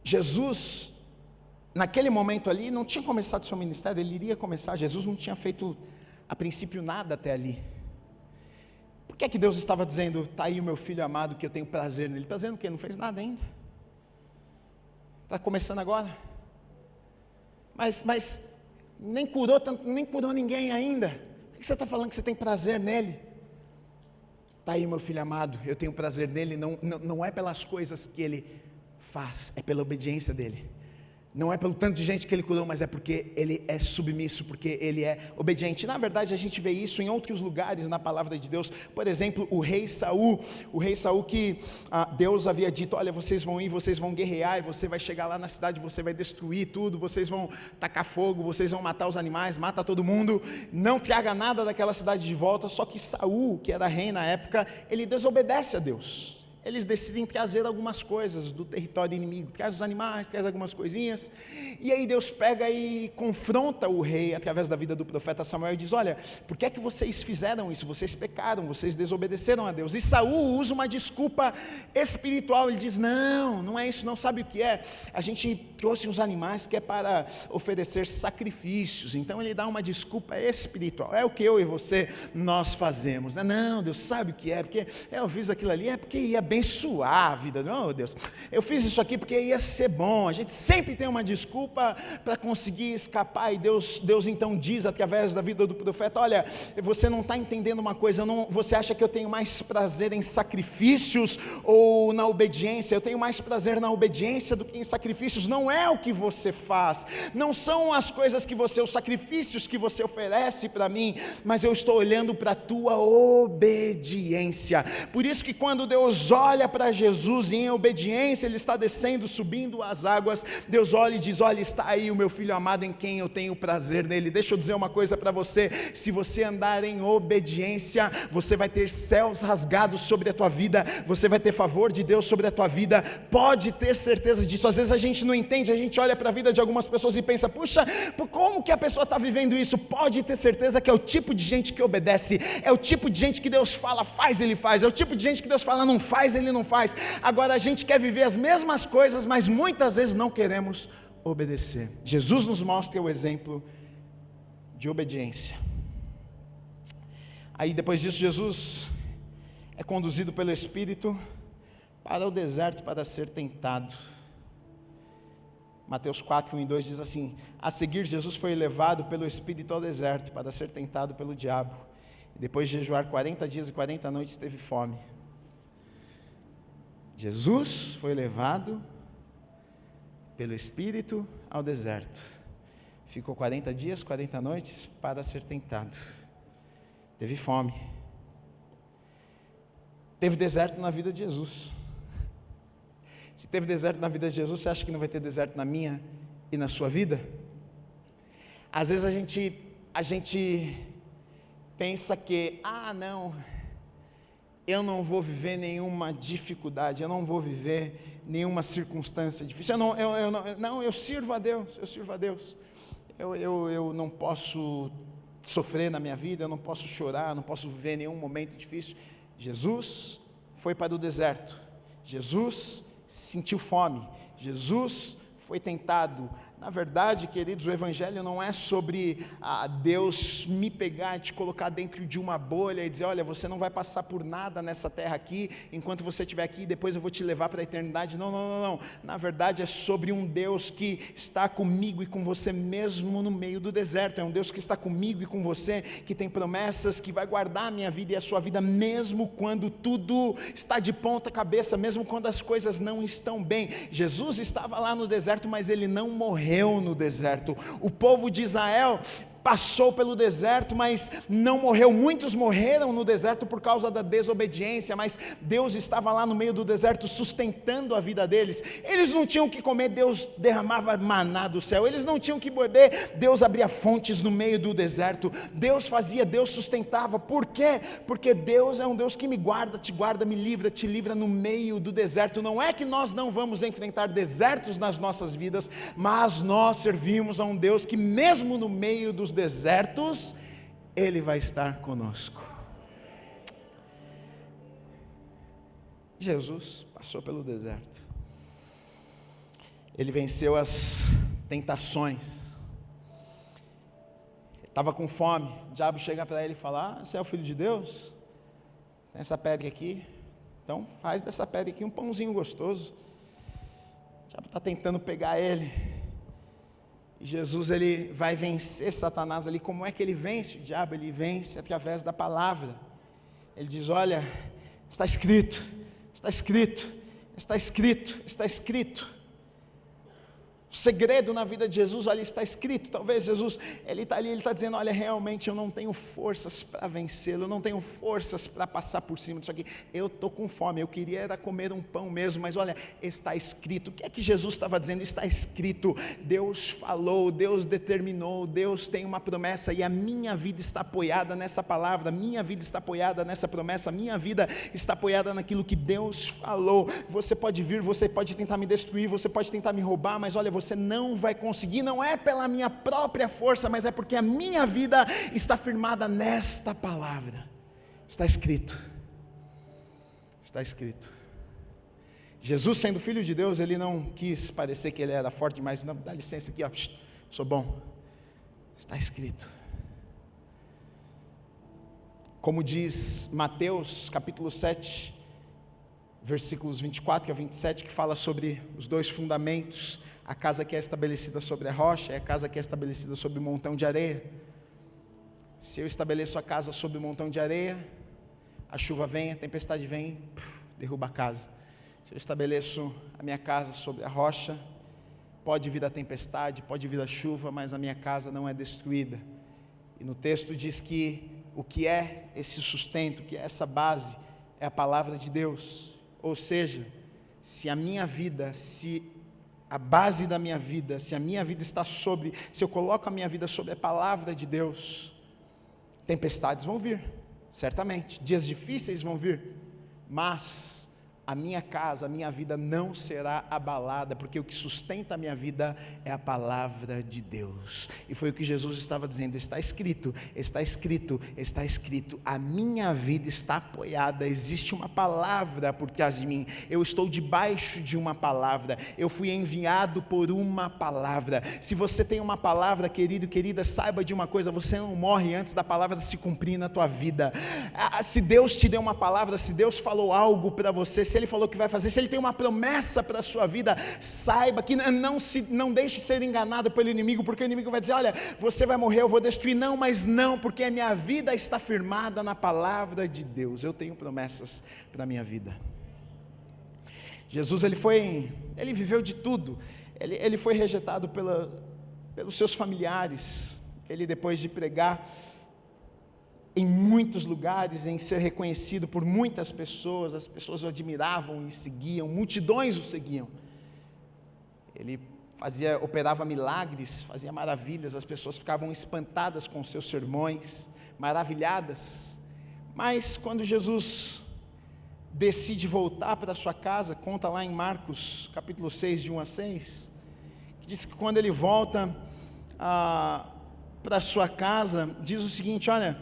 Jesus, naquele momento ali, não tinha começado seu ministério, ele iria começar. Jesus não tinha feito a princípio nada até ali. Por que é que Deus estava dizendo: está aí o meu filho amado que eu tenho prazer nele? Prazer no quê? Não fez nada ainda. Está começando agora, mas nem curou ninguém ainda. Por que você está falando que você tem prazer nele? Está aí meu filho amado, eu tenho prazer nele. Não é pelas coisas que ele faz, é pela obediência dele. Não é pelo tanto de gente que ele curou, mas é porque ele é submisso, porque ele é obediente. Na verdade, a gente vê isso em outros lugares na palavra de Deus. Por exemplo, o rei Saul que Deus havia dito: olha, vocês vão ir, vocês vão guerrear, e você vai chegar lá na cidade, você vai destruir tudo, vocês vão tacar fogo, vocês vão matar os animais, mata todo mundo, não traga nada daquela cidade de volta. Só que Saul, que era rei na época, ele desobedece a Deus. Eles decidem trazer algumas coisas do território inimigo, traz os animais, traz algumas coisinhas, e aí Deus pega e confronta o rei através da vida do profeta Samuel e diz: olha, por que é que vocês fizeram isso? Vocês pecaram, vocês desobedeceram a Deus. E Saul usa uma desculpa espiritual, ele diz: não é isso, não. Sabe o que é? A gente trouxe uns animais que é para oferecer sacrifícios. Então ele dá uma desculpa espiritual. É o que eu e você nós fazemos, né? Não, Deus, sabe o que é? Porque eu fiz aquilo ali, é porque ia abençoar a vida. Não, Deus, eu fiz isso aqui porque ia ser bom. A gente sempre tem uma desculpa para conseguir escapar. E Deus então diz através da vida do profeta: olha, você não está entendendo uma coisa. Você acha que eu tenho mais prazer em sacrifícios ou na obediência? Eu tenho mais prazer na obediência do que em sacrifícios. Não não é o que você faz, não são as coisas que você, os sacrifícios que você oferece para mim, mas eu estou olhando para a tua obediência. Por isso que quando Deus olha para Jesus e em obediência Ele está descendo, subindo as águas, Deus olha e diz: olha, está aí o meu filho amado em quem eu tenho prazer nele. Deixa eu dizer uma coisa para você: se você andar em obediência, você vai ter céus rasgados sobre a tua vida, você vai ter favor de Deus sobre a tua vida, pode ter certeza disso. Às vezes a gente não entende, a gente olha para a vida de algumas pessoas e pensa: puxa, como que a pessoa está vivendo isso? Pode ter certeza que é o tipo de gente que obedece, é o tipo de gente que Deus fala, faz, ele faz, é o tipo de gente que Deus fala, não faz, ele não faz. Agora a gente quer viver as mesmas coisas, mas muitas vezes não queremos obedecer. Jesus nos mostra o exemplo de obediência. Aí depois disso, Jesus é conduzido pelo Espírito para o deserto para ser tentado. Mateus 4, 1 e 2 diz assim: a seguir Jesus foi levado pelo Espírito ao deserto para ser tentado pelo diabo, e depois de jejuar 40 dias e 40 noites teve fome. Jesus foi levado pelo Espírito ao deserto, ficou 40 dias, 40 noites para ser tentado, teve fome. Teve deserto na vida de Jesus. Se teve deserto na vida de Jesus, você acha que não vai ter deserto na minha e na sua vida? Às vezes a gente pensa que, não, eu não vou viver nenhuma dificuldade, eu não vou viver nenhuma circunstância difícil, eu sirvo a Deus, eu não posso sofrer na minha vida, eu não posso chorar, não posso viver nenhum momento difícil. Jesus foi para o deserto, Jesus sentiu fome, Jesus foi tentado. Na verdade, queridos, o Evangelho não é sobre Deus me pegar e te colocar dentro de uma bolha e dizer: olha, você não vai passar por nada nessa terra aqui, enquanto você estiver aqui, depois eu vou te levar para a eternidade. Não. Na verdade é sobre um Deus que está comigo e com você mesmo no meio do deserto. É um Deus que está comigo e com você, que tem promessas, que vai guardar a minha vida e a sua vida, mesmo quando tudo está de ponta cabeça, mesmo quando as coisas não estão bem. Jesus estava lá no deserto, mas ele não morreu no deserto. O povo de Israel passou pelo deserto, mas não morreu. Muitos morreram no deserto por causa da desobediência, mas Deus estava lá no meio do deserto sustentando a vida deles. Eles não tinham o que comer, Deus derramava maná do céu. Eles não tinham o que beber, Deus abria fontes no meio do deserto. Deus fazia, Deus sustentava. Por quê? Porque Deus é um Deus que me guarda, me livra, te livra no meio do deserto. Não é que nós não vamos enfrentar desertos nas nossas vidas, mas nós servimos a um Deus que mesmo no meio dos desertos, Ele vai estar conosco. Jesus passou pelo deserto, Ele venceu as tentações, estava com fome. O diabo chega para ele e fala: você é o filho de Deus? Tem essa pedra aqui, então faz dessa pedra aqui um pãozinho gostoso. O diabo está tentando pegar ele. E Jesus, ele vai vencer Satanás ali. Como é que ele vence o diabo? Ele vence através da palavra. Ele diz: olha, está escrito, está escrito, está escrito, está escrito. O segredo na vida de Jesus, olha, está escrito. Talvez Jesus, ele está ali, ele está dizendo: olha, realmente eu não tenho forças para vencê-lo, eu não tenho forças para passar por cima disso aqui, eu estou com fome, eu queria era comer um pão mesmo, mas olha, está escrito. O que é que Jesus estava dizendo? Está escrito. Deus falou, Deus determinou, Deus tem uma promessa, e a minha vida está apoiada nessa palavra, minha vida está apoiada nessa promessa, minha vida está apoiada naquilo que Deus falou. Você pode vir, você pode tentar me destruir, você pode tentar me roubar, mas olha, você não vai conseguir. Não é pela minha própria força, mas é porque a minha vida está firmada nesta palavra. Está escrito. Está escrito. Jesus, sendo filho de Deus, ele não quis parecer que ele era forte demais. Não, dá licença aqui, sou bom. Está escrito. Como diz Mateus capítulo 7, versículos 24 a 27, que fala sobre os dois fundamentos: a casa que é estabelecida sobre a rocha e a casa que é estabelecida sobre o montão de areia. Se eu estabeleço a casa sobre o montão de areia, a chuva vem, a tempestade vem, derruba a casa. Se eu estabeleço a minha casa sobre a rocha, pode vir a tempestade, pode vir a chuva, mas a minha casa não é destruída. E no texto diz que o que é esse sustento, o que é essa base, é a palavra de Deus. Ou seja, se a minha vida, se a base da minha vida, se a minha vida está sobre, se eu coloco a minha vida sobre a palavra de Deus, tempestades vão vir, certamente, dias difíceis vão vir, mas a minha casa, a minha vida não será abalada, porque o que sustenta a minha vida é a palavra de Deus. E foi o que Jesus estava dizendo: está escrito, está escrito, está escrito, a minha vida está apoiada, existe uma palavra por trás de mim, eu estou debaixo de uma palavra, eu fui enviado por uma palavra. Se você tem uma palavra, querido, querida, saiba de uma coisa: você não morre antes da palavra se cumprir na tua vida. Se Deus te deu uma palavra, se Deus falou algo para você, se Ele falou que vai fazer, se Ele tem uma promessa para a sua vida, saiba que não deixe ser enganado pelo inimigo, porque o inimigo vai dizer: olha, você vai morrer, eu vou destruir. Não, mas não, porque a minha vida está firmada na palavra de Deus. Eu tenho promessas para a minha vida. Jesus, ele viveu de tudo. Ele foi rejeitado pelos seus familiares. Ele, depois de pregar em muitos lugares, em ser reconhecido por muitas pessoas, as pessoas o admiravam e seguiam, multidões o seguiam. Ele operava milagres, fazia maravilhas, as pessoas ficavam espantadas com os seus sermões, maravilhadas. Mas quando Jesus decide voltar para sua casa, conta lá em Marcos capítulo 6, de 1 a 6, que diz que quando ele volta para sua casa, diz o seguinte, olha,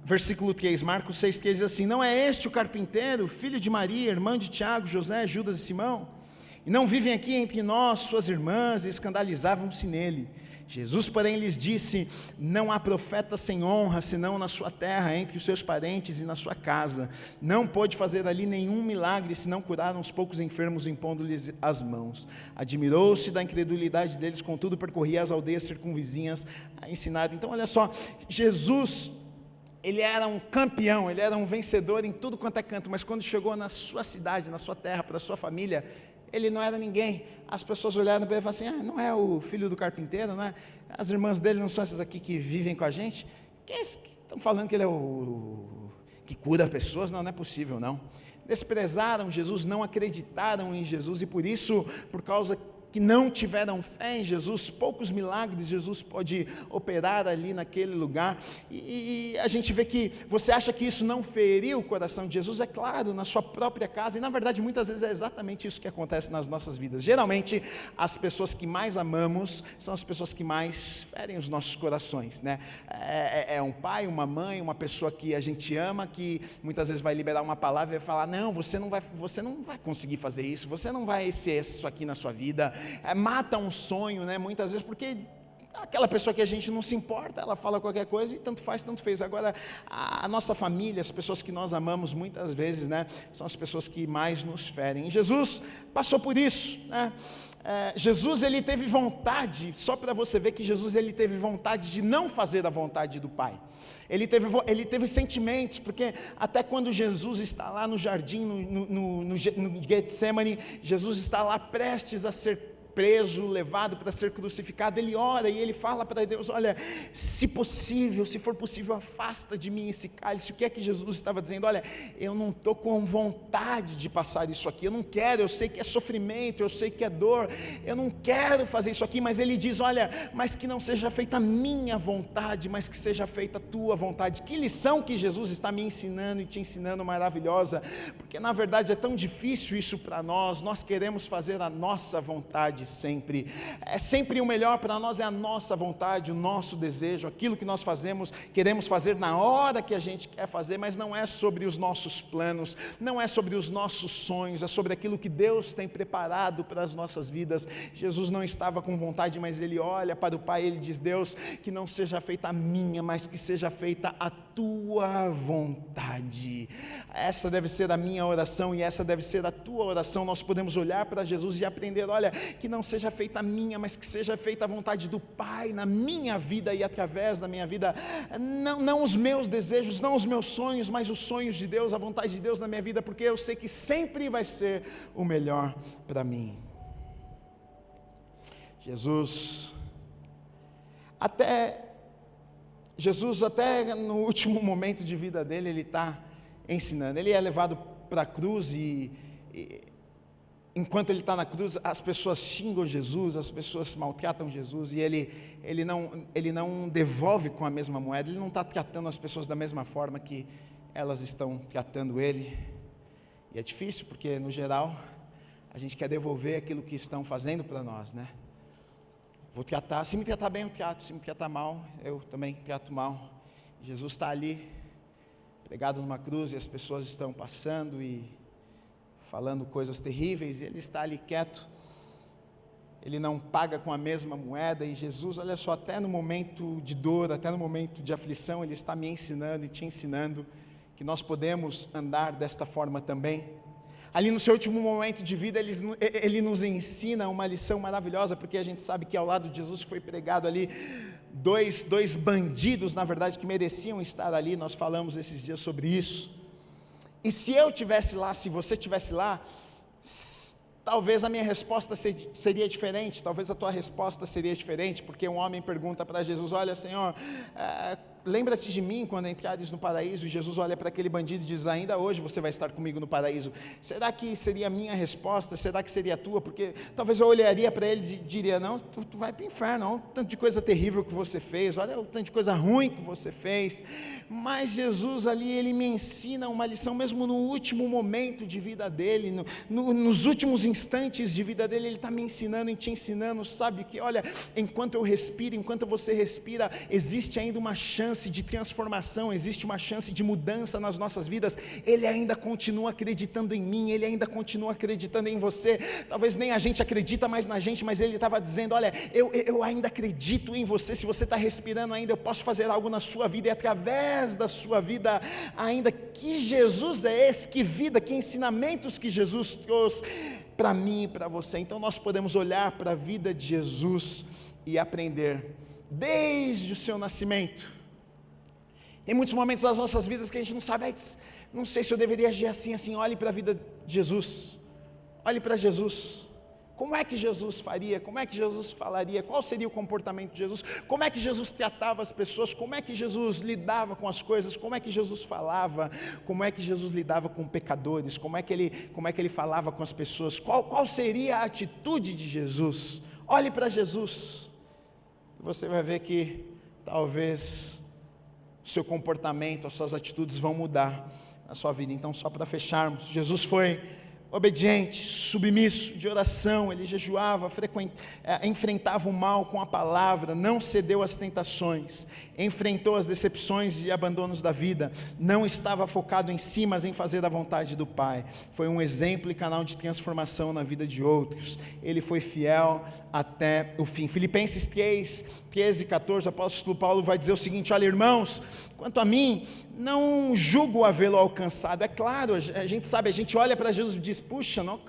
versículo 3, Marcos 6, 3 diz assim: não é este o carpinteiro, filho de Maria, irmã de Tiago, José, Judas e Simão? E não vivem aqui entre nós suas irmãs? E escandalizavam-se nele. Jesus, porém, lhes disse: não há profeta sem honra, senão na sua terra, entre os seus parentes e na sua casa. Não pôde fazer ali nenhum milagre, senão curar uns poucos enfermos, impondo-lhes as mãos. Admirou-se da incredulidade deles, contudo percorria as aldeias circunvizinhas a ensinar. Então, olha só, Jesus, ele era um campeão, ele era um vencedor em tudo quanto é canto, mas quando chegou na sua cidade, na sua terra, para a sua família, ele não era ninguém. As pessoas olharam para ele e falaram assim: não é o filho do carpinteiro, não é? As irmãs dele não são essas aqui que vivem com a gente? Quem é esse que estão falando que ele é o que cura pessoas? Não é possível, não. Desprezaram Jesus, não acreditaram em Jesus, e por isso, por causa que não tiveram fé em Jesus, poucos milagres Jesus pode operar ali naquele lugar, e a gente vê que, você acha que isso não feriu o coração de Jesus? É claro, na sua própria casa, e na verdade muitas vezes é exatamente isso que acontece nas nossas vidas. Geralmente as pessoas que mais amamos são as pessoas que mais ferem os nossos corações, né? É um pai, uma mãe, uma pessoa que a gente ama, que muitas vezes vai liberar uma palavra e vai falar: não, você não vai conseguir fazer isso, você não vai ser isso aqui na sua vida. Mata um sonho, né? Muitas vezes, porque aquela pessoa que a gente não se importa, ela fala qualquer coisa e tanto faz, tanto fez. Agora, a nossa família, as pessoas que nós amamos, muitas vezes, né, são as pessoas que mais nos ferem. E Jesus passou por isso, né? Jesus, ele teve vontade, só para você ver que Jesus, ele teve vontade de não fazer a vontade do Pai. Ele teve sentimentos, porque até quando Jesus está lá no jardim, no Getsemane, Jesus está lá prestes a ser preso, levado para ser crucificado, ele ora e ele fala para Deus: olha, se possível, se for possível, afasta de mim esse cálice. O que é que Jesus estava dizendo? Olha, eu não estou com vontade de passar isso aqui, eu não quero, eu sei que é sofrimento, eu sei que é dor, eu não quero fazer isso aqui, mas ele diz: olha, mas que não seja feita a minha vontade, mas que seja feita a tua vontade. Que lição que Jesus está me ensinando e te ensinando, maravilhosa, porque na verdade é tão difícil isso para nós queremos fazer a nossa vontade sempre, sempre o melhor para nós é a nossa vontade, o nosso desejo, aquilo que nós queremos fazer na hora que a gente quer fazer, mas não é sobre os nossos planos, não é sobre os nossos sonhos, é sobre aquilo que Deus tem preparado para as nossas vidas. Jesus não estava com vontade, mas ele olha para o Pai e ele diz: Deus, que não seja feita a minha, mas que seja feita a tua vontade. Essa deve ser a minha oração e essa deve ser a tua oração. Nós podemos olhar para Jesus e aprender: olha, que não seja feita a minha, mas que seja feita a vontade do Pai na minha vida e através da minha vida. Não os meus desejos, não os meus sonhos, mas os sonhos de Deus, a vontade de Deus na minha vida, porque eu sei que sempre vai ser o melhor para mim. Jesus, até no último momento de vida dele, ele está ensinando. Ele é levado para a cruz e enquanto ele está na cruz, as pessoas xingam Jesus, as pessoas maltratam Jesus, e ele não devolve com a mesma moeda, ele não está tratando as pessoas da mesma forma que elas estão tratando ele. E é difícil, porque no geral, a gente quer devolver aquilo que estão fazendo para nós, né? Vou tratar, se me tratar bem eu trato, se me tratar mal, eu também trato mal. Jesus está ali, pregado numa cruz, e as pessoas estão passando e falando coisas terríveis, e ele está ali quieto, ele não paga com a mesma moeda. E Jesus, olha só, até no momento de dor, até no momento de aflição, ele está me ensinando e te ensinando que nós podemos andar desta forma também. Ali no seu último momento de vida, ele nos ensina uma lição maravilhosa, porque a gente sabe que ao lado de Jesus foi pregado ali dois bandidos, na verdade, que mereciam estar ali. Nós falamos esses dias sobre isso. E se eu estivesse lá, se você estivesse lá, talvez a minha resposta seria diferente, talvez a tua resposta seria diferente, porque um homem pergunta para Jesus: olha, Senhor, lembra-te de mim quando entrares no paraíso. E Jesus olha para aquele bandido e diz: ainda hoje você vai estar comigo no paraíso. Será que seria a minha resposta? Será que seria a tua? Porque talvez eu olharia para ele e diria: não, tu vai para o inferno, olha o tanto de coisa terrível que você fez, olha o tanto de coisa ruim que você fez. Mas Jesus ali, ele me ensina uma lição, mesmo no último momento de vida dele, nos últimos instantes de vida dele, ele está me ensinando e te ensinando, sabe, que olha, enquanto eu respiro, enquanto você respira, existe ainda uma chance de transformação, existe uma chance de mudança nas nossas vidas. Ele ainda continua acreditando em mim, ele ainda continua acreditando em você. Talvez nem a gente acredita mais na gente, mas ele estava dizendo: olha, eu ainda acredito em você. Se você está respirando ainda, eu posso fazer algo na sua vida, e através da sua vida ainda. Que Jesus é esse? Que vida, que ensinamentos que Jesus trouxe para mim e para você. Então nós podemos olhar para a vida de Jesus e aprender desde o seu nascimento. Tem muitos momentos das nossas vidas que a gente não sabe, não sei se eu deveria agir assim. Olhe para a vida de Jesus, olhe para Jesus. Como é que Jesus faria? Como é que Jesus falaria? Qual seria o comportamento de Jesus? Como é que Jesus tratava as pessoas? Como é que Jesus lidava com as coisas? Como é que Jesus falava? Como é que Jesus lidava com pecadores? Como é que ele falava com as pessoas? Qual seria a atitude de Jesus? Olhe para Jesus, você vai ver que talvez o seu comportamento, as suas atitudes vão mudar na sua vida. Então, só para fecharmos, Jesus foi obediente, submisso, de oração, ele jejuava, enfrentava o mal com a palavra, não cedeu às tentações, enfrentou as decepções e abandonos da vida, não estava focado em si, mas em fazer a vontade do Pai. Foi um exemplo e canal de transformação na vida de outros. Ele foi fiel até o fim. Filipenses 3, 13 e 14, o apóstolo Paulo vai dizer o seguinte: olha, irmãos, quanto a mim, não julgo havê-lo alcançado. É claro, a gente sabe, a gente olha para Jesus e diz: puxa, não,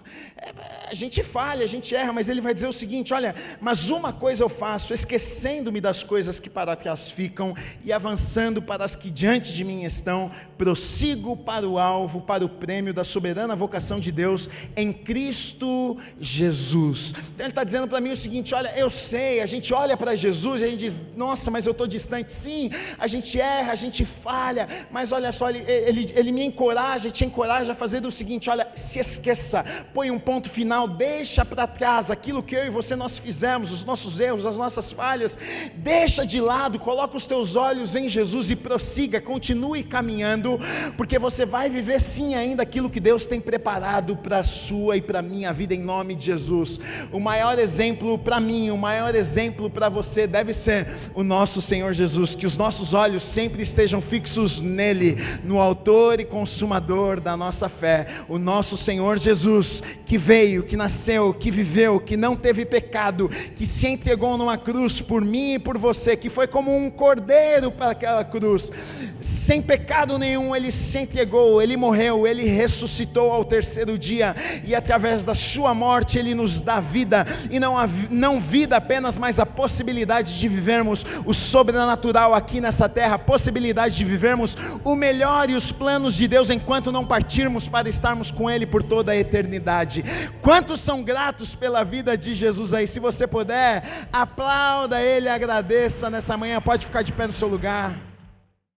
a gente falha, a gente erra, mas ele vai dizer o seguinte: olha, mas uma coisa eu faço, esquecendo-me das coisas que para trás ficam e avançando para as que diante de mim estão, prossigo para o alvo, para o prêmio da soberana vocação de Deus em Cristo Jesus. Então ele está dizendo para mim o seguinte: olha, eu sei, a gente olha para Jesus e a gente diz: nossa, mas eu estou distante. Sim, a gente erra, a gente falha, mas olha só, ele me encoraja, te encoraja a fazer o seguinte: olha, se esqueça, põe um ponto final, deixa para trás aquilo que eu e você nós fizemos, os nossos erros, as nossas falhas, deixa de lado, coloca os teus olhos em Jesus e prossiga, continue caminhando, porque você vai viver sim ainda aquilo que Deus tem preparado para a sua e para a minha vida, em nome de Jesus. O maior exemplo para mim, o maior exemplo para você deve ser o nosso Senhor Jesus, que os nossos olhos sempre estejam fixos nele, no autor e consumador da nossa fé, o nosso Senhor Jesus, que veio, que nasceu, que viveu, que não teve pecado, que se entregou numa cruz por mim e por você, que foi como um cordeiro para aquela cruz, sem pecado nenhum, ele se entregou, ele morreu, ele ressuscitou ao terceiro dia, e através da sua morte ele nos dá vida, e não vida apenas, mas a possibilidade de vivermos o sobrenatural aqui nessa terra, a possibilidade de vivermos vivermos o melhor e os planos de Deus enquanto não partirmos para estarmos com Ele por toda a eternidade. Quantos são gratos pela vida de Jesus aí? Se você puder, aplauda Ele, agradeça nessa manhã. Pode ficar de pé no seu lugar.